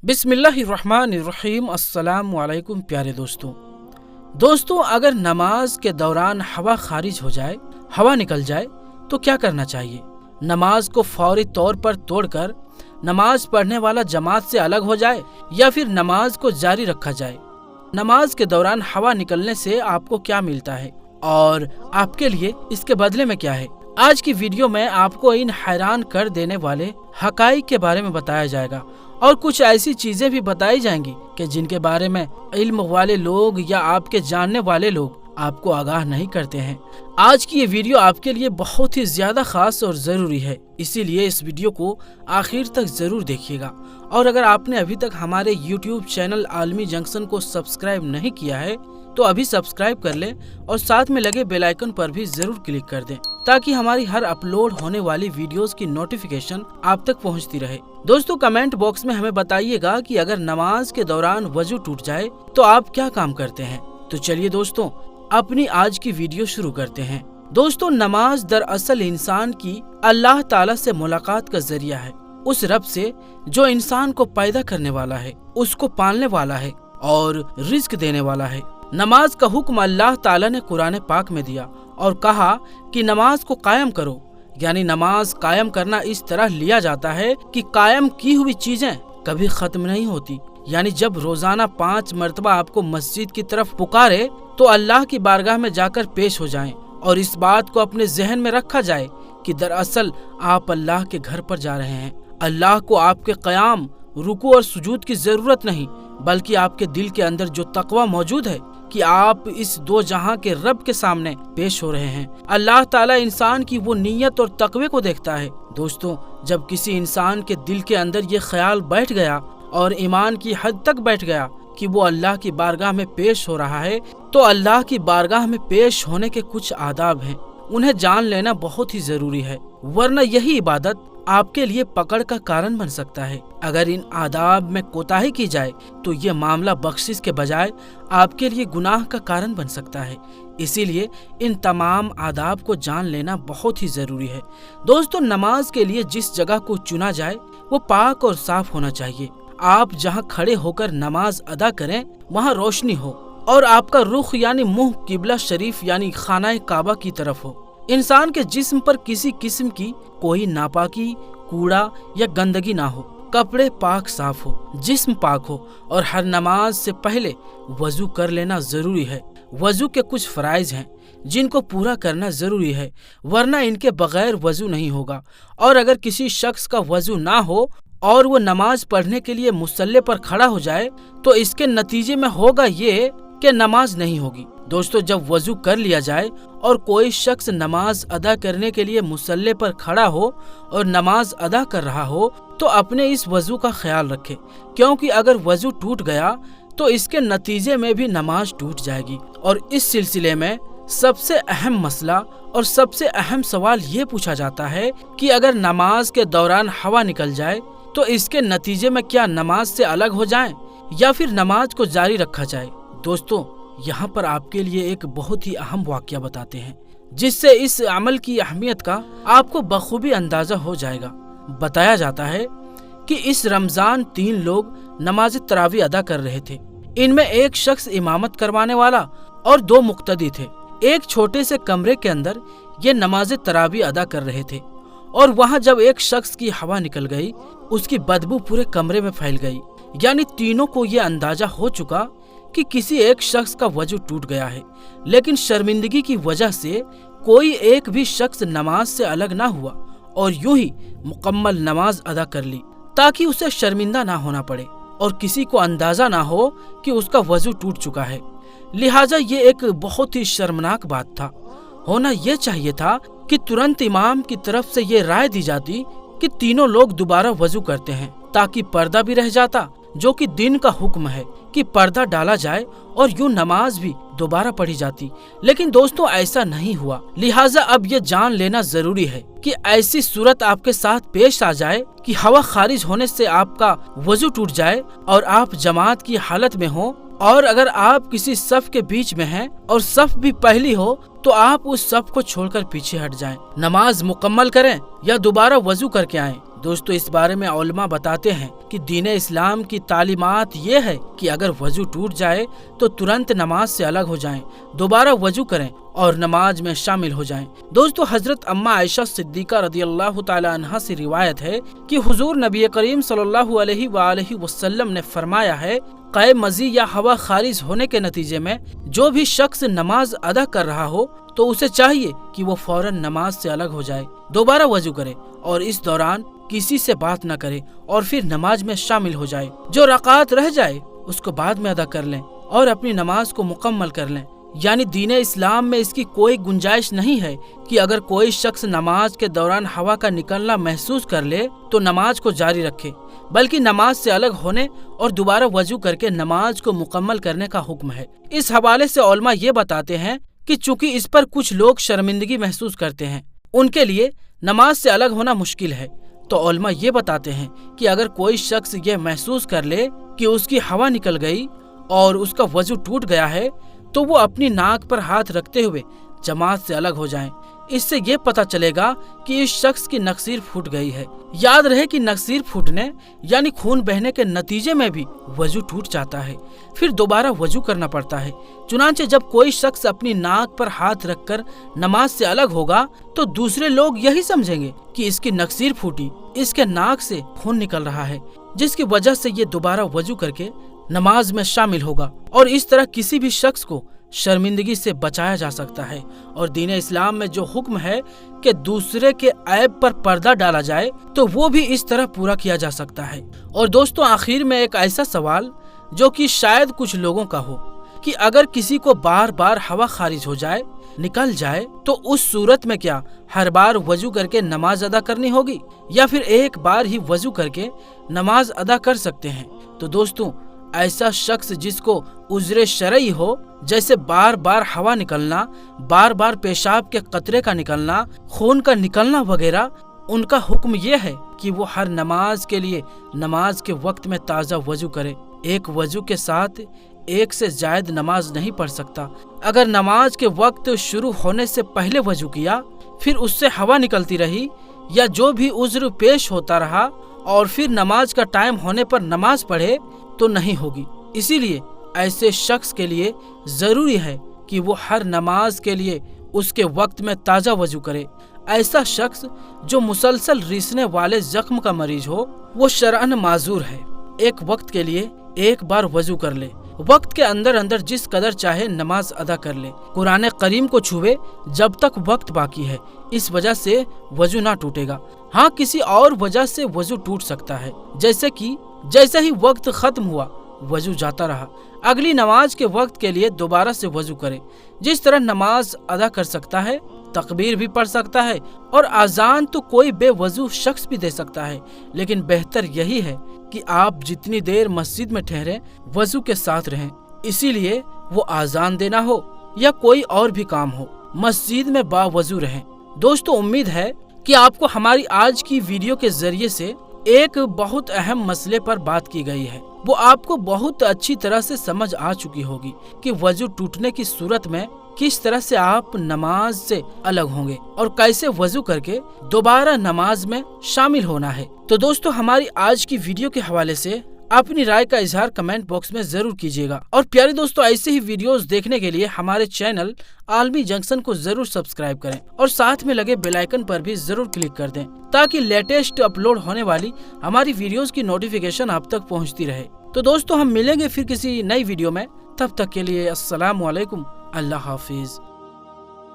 बिस्मिल्लाहिर्रहमानिर्रहीम। अस्सलाम वालेकुम प्यारे दोस्तों, अगर नमाज के दौरान हवा खारिज हो जाए, हवा निकल जाए तो क्या करना चाहिए? नमाज को फौरी तौर पर तोड़कर नमाज पढ़ने वाला जमात से अलग हो जाए या फिर नमाज को जारी रखा जाए? नमाज के दौरान हवा निकलने से आपको क्या मिलता है और आपके लिए इसके बदले में क्या है? आज की वीडियो में आपको इन हैरान कर देने वाले हकाइक के बारे में बताया जाएगा और कुछ ऐसी चीजें भी बताई जाएंगी कि जिनके बारे में इल्म वाले लोग या आपके जानने वाले लोग आपको आगाह नहीं करते हैं। आज की ये वीडियो आपके लिए बहुत ही ज्यादा खास और जरूरी है, इसीलिए इस वीडियो को आखिर तक जरूर देखिएगा। और अगर आपने अभी तक हमारे YouTube चैनल आलमी जंक्शन को सब्सक्राइब नहीं किया है तो अभी सब्सक्राइब कर लें और साथ में लगे बेल आइकन पर भी जरूर क्लिक कर दें ताकि हमारी हर अपलोड होने वाली वीडियोस की नोटिफिकेशन आप तक पहुंचती रहे। दोस्तों, कमेंट बॉक्स में हमें बताइएगा कि अगर नमाज के दौरान वजू टूट जाए तो आप क्या काम करते हैं। तो चलिए दोस्तों, अपनी आज की वीडियो शुरू करते हैं। दोस्तों, नमाज दरअसल इंसान की अल्लाह ताला से मुलाकात का जरिया है, उस रब से जो इंसान को पैदा करने वाला है, उसको पालने वाला है और रिज्क देने वाला है। नमाज का हुक्म अल्लाह ताला ने कुरान पाक में दिया और कहा कि नमाज को कायम करो, यानी नमाज कायम करना इस तरह लिया जाता है कि कायम की हुई चीजें कभी खत्म नहीं होती। यानी जब रोजाना 5 मरतबा आपको मस्जिद की तरफ पुकारे तो अल्लाह की बारगाह में जाकर पेश हो जाएं और इस बात को अपने जहन में रखा जाए कि दरअसल आप अल्लाह के घर पर जा रहे हैं। अल्लाह को आपके क़याम, रुकू और सुजूद की जरूरत नहीं, बल्कि आपके दिल के अंदर जो तकवा मौजूद है कि आप इस दो जहां के रब के सामने पेश हो रहे हैं। अल्लाह ताला इंसान की वो नीयत और तकवे को देखता है। दोस्तों, जब किसी इंसान के दिल के अंदर ये ख्याल बैठ गया और ईमान की हद तक बैठ गया कि वो अल्लाह की बारगाह में पेश हो रहा है, तो अल्लाह की बारगाह में पेश होने के कुछ आदाब हैं, उन्हें जान लेना बहुत ही जरूरी है, वरना यही इबादत आपके लिए पकड़ का कारण बन सकता है। अगर इन आदाब में कोताही की जाए तो ये मामला बख्शिश के बजाय आपके लिए गुनाह का कारण बन सकता है। इसीलिए इन तमाम आदाब को जान लेना बहुत ही जरूरी है। दोस्तों, नमाज के लिए जिस जगह को चुना जाए वो पाक और साफ होना चाहिए। आप जहां खड़े होकर नमाज अदा करें वहां रोशनी हो और आपका रुख यानी मुंह किबला शरीफ यानी खाना काबा की तरफ हो। इंसान के जिस्म पर किसी किस्म की कोई नापाकी, कूड़ा या गंदगी ना हो, कपड़े पाक साफ हो, जिस्म पाक हो और हर नमाज से पहले वजू कर लेना जरूरी है। वजू के कुछ फराइज हैं जिनको पूरा करना जरूरी है, वरना इनके बगैर वजू नहीं होगा। और अगर किसी शख्स का वजू ना हो और वो नमाज पढ़ने के लिए मुसल्ले पर खड़ा हो जाए तो इसके नतीजे में होगा ये कि नमाज नहीं होगी। दोस्तों, जब वजू कर लिया जाए और कोई शख्स नमाज अदा करने के लिए मुसल्ले पर खड़ा हो और नमाज अदा कर रहा हो तो अपने इस वजू का ख्याल रखे, क्योंकि अगर वजू टूट गया तो इसके नतीजे में भी नमाज टूट जाएगी। और इस सिलसिले में सबसे अहम मसला और सबसे अहम सवाल ये पूछा जाता है कि अगर नमाज के दौरान हवा निकल जाए तो इसके नतीजे में क्या नमाज से अलग हो जाएं या फिर नमाज को जारी रखा जाए। दोस्तों, यहाँ पर आपके लिए एक बहुत ही अहम वाकया बताते हैं जिससे इस अमल की अहमियत का आपको बखूबी अंदाजा हो जाएगा। बताया जाता है कि इस रमजान 3 लोग नमाज तरावी अदा कर रहे थे। इनमें एक शख्स इमामत करवाने वाला और 2 मुक्तदी थे। एक छोटे से कमरे के अंदर ये नमाज तरावी अदा कर रहे थे और वहाँ जब एक शख्स की हवा निकल गई उसकी बदबू पूरे कमरे में फैल गई। यानी तीनों को ये अंदाजा हो चुका कि किसी एक शख्स का वजू टूट गया है, लेकिन शर्मिंदगी की वजह से कोई एक भी शख्स नमाज से अलग ना हुआ और यूं ही मुकम्मल नमाज अदा कर ली ताकि उसे शर्मिंदा ना होना पड़े और किसी को अंदाजा ना हो कि उसका वजू टूट चुका है। लिहाजा ये एक बहुत ही शर्मनाक बात था। होना ये चाहिए था कि तुरंत इमाम की तरफ से ये राय दी जाती कि तीनों लोग दोबारा वजू करते हैं ताकि पर्दा भी रह जाता, जो कि दिन का हुक्म है कि पर्दा डाला जाए और यूं नमाज भी दोबारा पढ़ी जाती। लेकिन दोस्तों, ऐसा नहीं हुआ। लिहाजा अब ये जान लेना जरूरी है कि ऐसी सूरत आपके साथ पेश आ जाए कि हवा खारिज होने से आपका वजू टूट जाए और आप जमात की हालत में हो, और अगर आप किसी सफ के बीच में हैं और सफ भी पहली हो तो आप उस सफ को छोड़कर पीछे हट जाएं, नमाज मुकम्मल करें या दोबारा वजू करके आएं। दोस्तों इस बारे में उलमा बताते हैं कि दीन इस्लाम की तालीमात ये है कि अगर वजू टूट जाए तो तुरंत नमाज से अलग हो जाएं, दोबारा वजू करें और नमाज में शामिल हो जाएं। दोस्तों हजरत अम्मा आयशा सिद्दीका रदियल्लाहु ताला अन्हा से रिवायत है कि हुजूर नबी करीम सल्लल्लाहु अलैहि वसल्लम ने फरमाया है, क़े मज़ी या हवा खारिज होने के नतीजे में जो भी शख्स नमाज अदा कर रहा हो तो उसे चाहिए कि वो फौरन नमाज से अलग हो जाए, दोबारा वजू करे और इस दौरान किसी से बात न करे और फिर नमाज में शामिल हो जाए। जो रकात रह जाए उसको बाद में अदा कर लें और अपनी नमाज को मुकम्मल कर लें। यानी दीन इस्लाम में इसकी कोई गुंजाइश नहीं है कि अगर कोई शख्स नमाज के दौरान हवा का निकलना महसूस कर ले तो नमाज को जारी रखे, बल्कि नमाज से अलग होने और दोबारा वजू करके नमाज को मुकम्मल करने का हुक्म है। इस हवाले से उलमा ये बताते हैं कि चूंकि इस पर कुछ लोग शर्मिंदगी महसूस करते हैं, उनके लिए नमाज से अलग होना मुश्किल है, तो उलमा ये बताते हैं कि अगर कोई शख्स ये महसूस कर ले कि उसकी हवा निकल गई और उसका वजू टूट गया है तो वो अपनी नाक पर हाथ रखते हुए जमात से अलग हो जाएं। इससे ये पता चलेगा कि इस शख्स की नक्सीर फूट गई है। याद रहे कि नक्सीर फूटने यानी खून बहने के नतीजे में भी वजू टूट जाता है, फिर दोबारा वजू करना पड़ता है। चुनांचे जब कोई शख्स अपनी नाक पर हाथ रखकर नमाज से अलग होगा तो दूसरे लोग यही समझेंगे कि इसकी नक्सीर फूटी, इसके नाक से खून निकल रहा है, जिसकी वजह से ये दोबारा वजू करके नमाज में शामिल होगा और इस तरह किसी भी शख्स को शर्मिंदगी से बचाया जा सकता है। और दीन इस्लाम में जो हुक्म है कि दूसरे के ऐब पर पर्दा डाला जाए तो वो भी इस तरह पूरा किया जा सकता है। और दोस्तों आखिर में एक ऐसा सवाल जो कि शायद कुछ लोगों का हो कि अगर किसी को बार बार हवा खारिज हो जाए, निकल जाए, तो उस सूरत में क्या हर बार वजू करके नमाज अदा करनी होगी या फिर एक बार ही वजू करके नमाज अदा कर सकते हैं? तो दोस्तों ऐसा शख्स जिसको उज़्र शरई हो, जैसे बार बार हवा निकलना, बार बार पेशाब के कतरे का निकलना, खून का निकलना वगैरह, उनका हुक्म ये है कि वो हर नमाज के लिए नमाज के वक्त में ताज़ा वजू करे। एक वजू के साथ एक से ज्यादा नमाज नहीं पढ़ सकता। अगर नमाज के वक्त शुरू होने से पहले वजू किया, फिर उससे हवा निकलती रही या जो भी उज़्र पेश होता रहा और फिर नमाज का टाइम होने पर नमाज पढ़े तो नहीं होगी। इसीलिए ऐसे शख्स के लिए जरूरी है कि वो हर नमाज के लिए उसके वक्त में ताज़ा वजू करे। ऐसा शख्स जो मुसलसल रिसने वाले जख्म का मरीज हो, वो शरअन माजूर है। एक वक्त के लिए एक बार वजू कर ले, वक्त के अंदर अंदर जिस कदर चाहे नमाज अदा कर ले, कुरान करीम को छुए जब तक वक्त बाकी है। इस वजह से वजू ना टूटेगा। हाँ, किसी और वजह से वजू टूट सकता है, जैसे कि जैसे ही वक्त खत्म हुआ वजू जाता रहा, अगली नमाज के वक्त के लिए दोबारा से वजू करे। जिस तरह नमाज अदा कर सकता है, तकबीर भी पढ़ सकता है और आजान तो कोई बेवजू शख्स भी दे सकता है, लेकिन बेहतर यही है कि आप जितनी देर मस्जिद में ठहरे वजू के साथ रहें। इसीलिए वो आजान देना हो या कोई और भी काम हो, मस्जिद में बावजू रहें। दोस्तों उम्मीद है कि आपको हमारी आज की वीडियो के जरिए से एक बहुत अहम मसले पर बात की गई है, वो आपको बहुत अच्छी तरह से समझ आ चुकी होगी कि वजू टूटने की सूरत में किस तरह से आप नमाज से अलग होंगे और कैसे वजू करके दोबारा नमाज में शामिल होना है। तो दोस्तों हमारी आज की वीडियो के हवाले से अपनी राय का इजहार कमेंट बॉक्स में जरूर कीजिएगा। और प्यारे दोस्तों ऐसे ही वीडियोस देखने के लिए हमारे चैनल आलमी जंक्शन को जरूर सब्सक्राइब करें और साथ में लगे बेल आइकन पर भी जरूर क्लिक कर दें, ताकि लेटेस्ट अपलोड होने वाली हमारी वीडियोस की नोटिफिकेशन आप तक पहुंचती रहे। तो दोस्तों हम मिलेंगे फिर किसी नई वीडियो में, तब तक के लिए अस्सलाम वालेकुम, अल्लाह हाफिज।